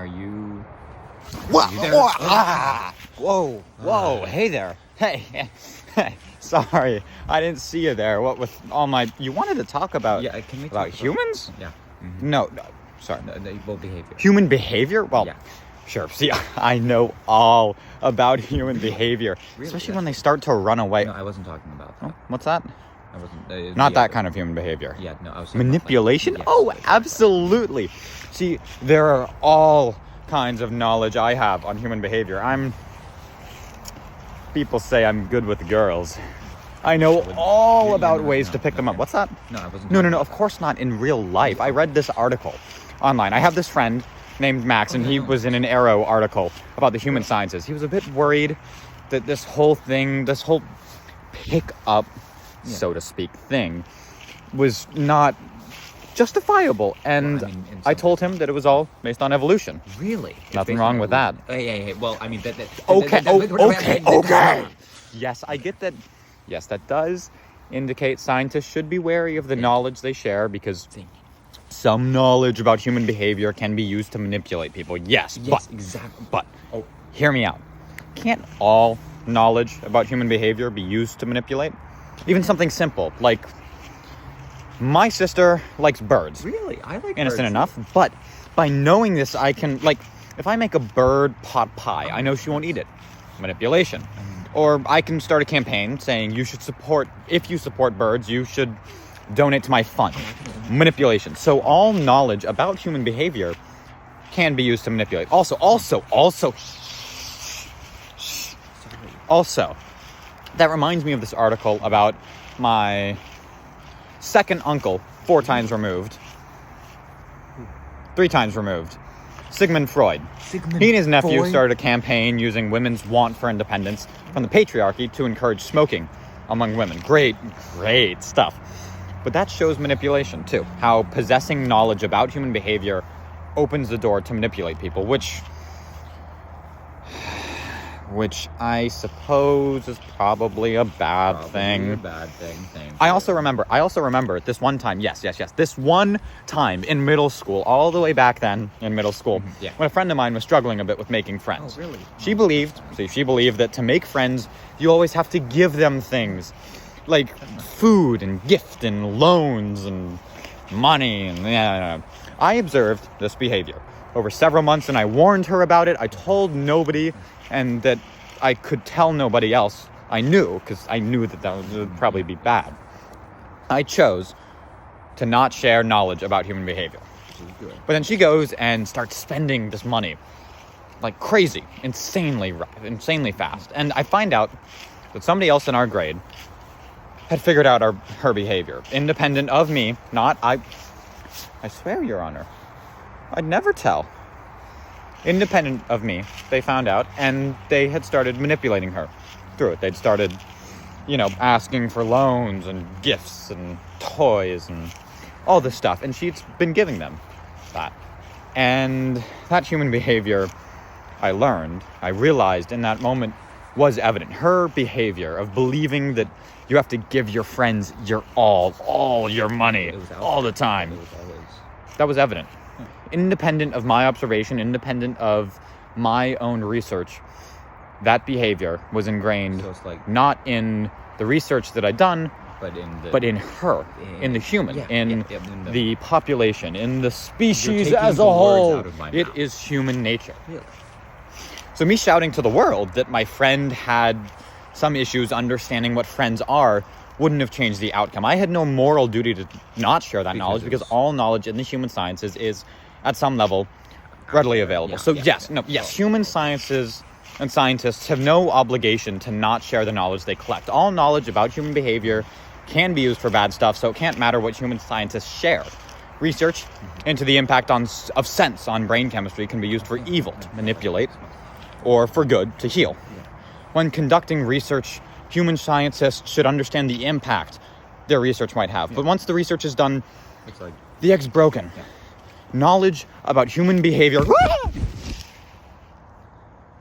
are you... Whoa, Are you there? whoa, hey there. Hey, sorry, I didn't see you there. What with all my... You wanted to talk about... Yeah, can we talk about humans? Yeah. No, sorry. Well, behavior. Human behavior? Well, Yeah. sure. See, I know all about human behavior, Really? especially when they start to run away. No, I wasn't talking about that. Oh, what's that? I wasn't... Not that kind of human behavior. Yeah, no, I was saying Manipulation? Yes, Oh, yes, absolutely. See, there are all kinds of knowledge I have on human behavior. People say I'm good with girls. I know all about ways to pick them up. What's that? No, I wasn't... No, of course not in real life. I read this article online. I have this friend named Max, and he was in an Arrow article about the human sciences. He was a bit worried that this whole pick-up, so to speak, thing was not justifiable. And I told him that it was all based on evolution. Really? Nothing wrong with that. Hey. Well, I mean, Okay. Yes, I get that. Yes, that does indicate scientists should be wary of the knowledge they share, because some knowledge about human behavior can be used to manipulate people. Yes, exactly. But hear me out. Can't all knowledge about human behavior be used to manipulate? Even something simple, like my sister likes birds. Really? I like Innocent birds. enough, but by knowing this, I can, like, if I make a bird pot pie, I know she won't eat it. Manipulation. Or I can start a campaign saying if you support birds, you should donate to my fund. Manipulation. So all knowledge about human behavior can be used to manipulate. Also, that reminds me of this article about my second uncle, 3 times removed, Sigmund Freud. He and his nephew started a campaign using women's want for independence from the patriarchy to encourage smoking among women. Great stuff. But that shows manipulation too. How possessing knowledge about human behavior opens the door to manipulate people, which I suppose is probably a bad thing. I also remember this one time, yes, this one time in middle school, all the way back then in middle school, when a friend of mine was struggling a bit with making friends. Oh, really? She believed that to make friends, you always have to give them things, like food and gift and loans and money. And I observed this behavior over several months, and I warned her about it. I told nobody, and that I could tell nobody else. I knew, because I knew that would probably be bad. I chose to not share knowledge about human behavior. But then she goes and starts spending this money like crazy, insanely fast. And I find out that somebody else in our grade had figured out her behavior, independent of me. I swear, Your Honor, I'd never tell. Independent of me, they found out, and they had started manipulating her through it. They'd started, asking for loans and gifts and toys and all this stuff, and she'd been giving them that. And that human behavior, I realized in that moment, was evident. Her behavior of believing that you have to give your friends your all your money, all the time. That was evident. Independent of my observation, independent of my own research, that behavior was ingrained, not in the research that I'd done, but in her, in the human, in the population, in the species as a whole. It is human nature. Really? So me shouting to the world that my friend had some issues understanding what friends are wouldn't have changed the outcome. I had no moral duty to not share that knowledge, because all knowledge in the human sciences is, at some level, readily available. Human sciences and scientists have no obligation to not share the knowledge they collect. All knowledge about human behavior can be used for bad stuff, so it can't matter what human scientists share. Research into the impact of sense on brain chemistry can be used for evil, to manipulate, or for good, to heal. When conducting research, human scientists should understand the impact their research might have. But once the research is done, the egg's broken. Knowledge about human behavior